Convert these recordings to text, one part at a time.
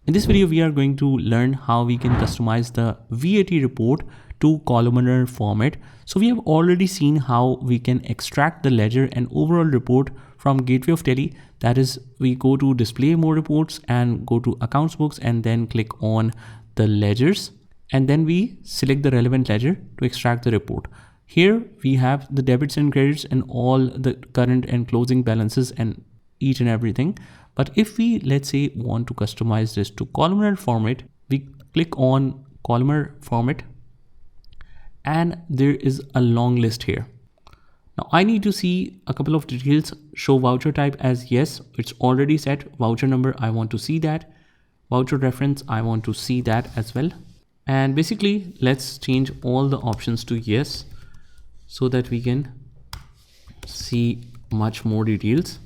In this video, we are going to learn how we can customize the VAT report to columnar format. So we have already seen how we can extract the ledger and overall report from Gateway of Tele. That is, we go to display more reports and go to accounts books and then click on the ledgers. And then we select the relevant ledger to extract the report. Here we have the debits and credits and all the current and closing balances and each and everything. But if we, let's say, want to customize this to columnar format, we click on columnar format and there is a long list here. Now I need to see a couple of details. Show voucher type as yes, it's already set. Voucher number, I want to see that. Voucher reference, I want to see that as well. And basically let's change all the options to yes so that we can see much more details.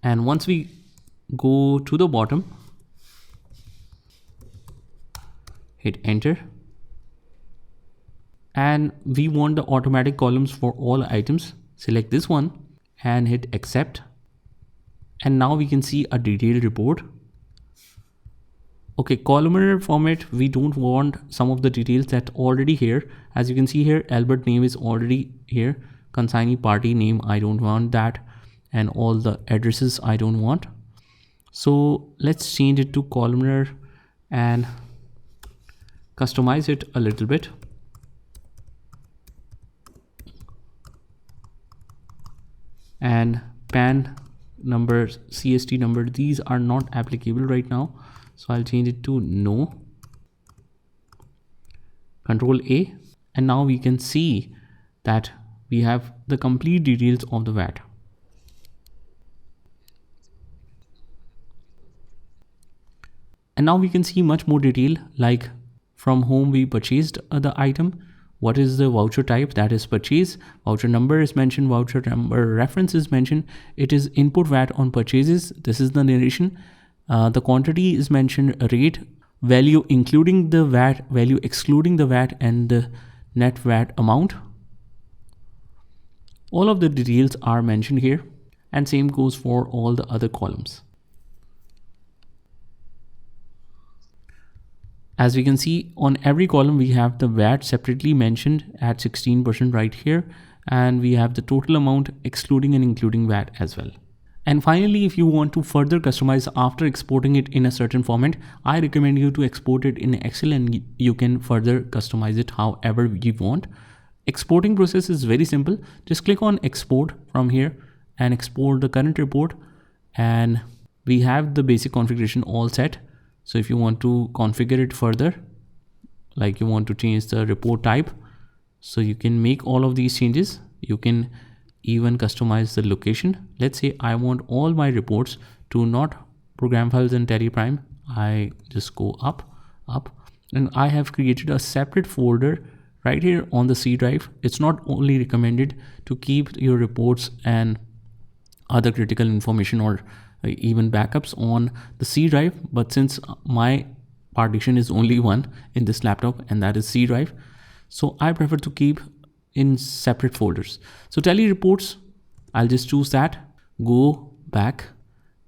And once we go to the bottom, hit enter. And we want the automatic columns for all items. Select this one and hit accept. And now we can see a detailed report. Okay, columnar format, we don't want some of the details that already here. As you can see here, Albert name is already here. Consignee party name, I don't want that. And all the addresses I don't want. So let's change it to columnar and customize it a little bit. And PAN number, CST number, these are not applicable right now. So I'll change it to no. Control A. And now we can see that we have the complete details of the VAT. And now we can see much more detail, like from whom we purchased the item, what is the voucher type, that is purchase, voucher number is mentioned, voucher number reference is mentioned, it is input VAT on purchases, this is the narration, the quantity is mentioned, rate, value including the VAT, value excluding the VAT, and the net VAT amount. All of the details are mentioned here, and same goes for all the other columns. As we can see, on every column we have the VAT separately mentioned at 16% right here, and we have the total amount excluding and including VAT as well. And finally, if you want to further customize after exporting it in a certain format, I recommend you to export it in Excel and you can further customize it however you want. Exporting process is very simple. Just click on export from here and export the current report, and we have the basic configuration all set. So if you want to configure it further, like you want to change the report type, so you can make all of these changes. You can even customize the location. Let's say I want all my reports to not program files in Teleprime. I just go up, and I have created a separate folder right here on the C drive. It's not only recommended to keep your reports and other critical information or even backups on the C drive, but since my partition is only one in this laptop, and that is C drive, so I prefer to keep in separate folders. So Tele reports, I'll just choose that, go back,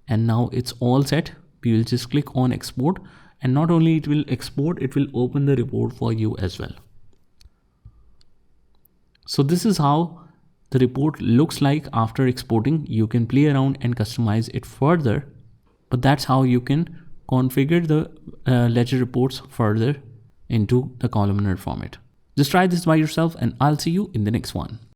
and now it's all set. We will just click on export, and not only it will export, it will open the report for you as well. So this is how the report looks like after exporting. You can play around and customize it further, but that's how you can configure the ledger reports further into the columnar format. Just try this by yourself, and I'll see you in the next one.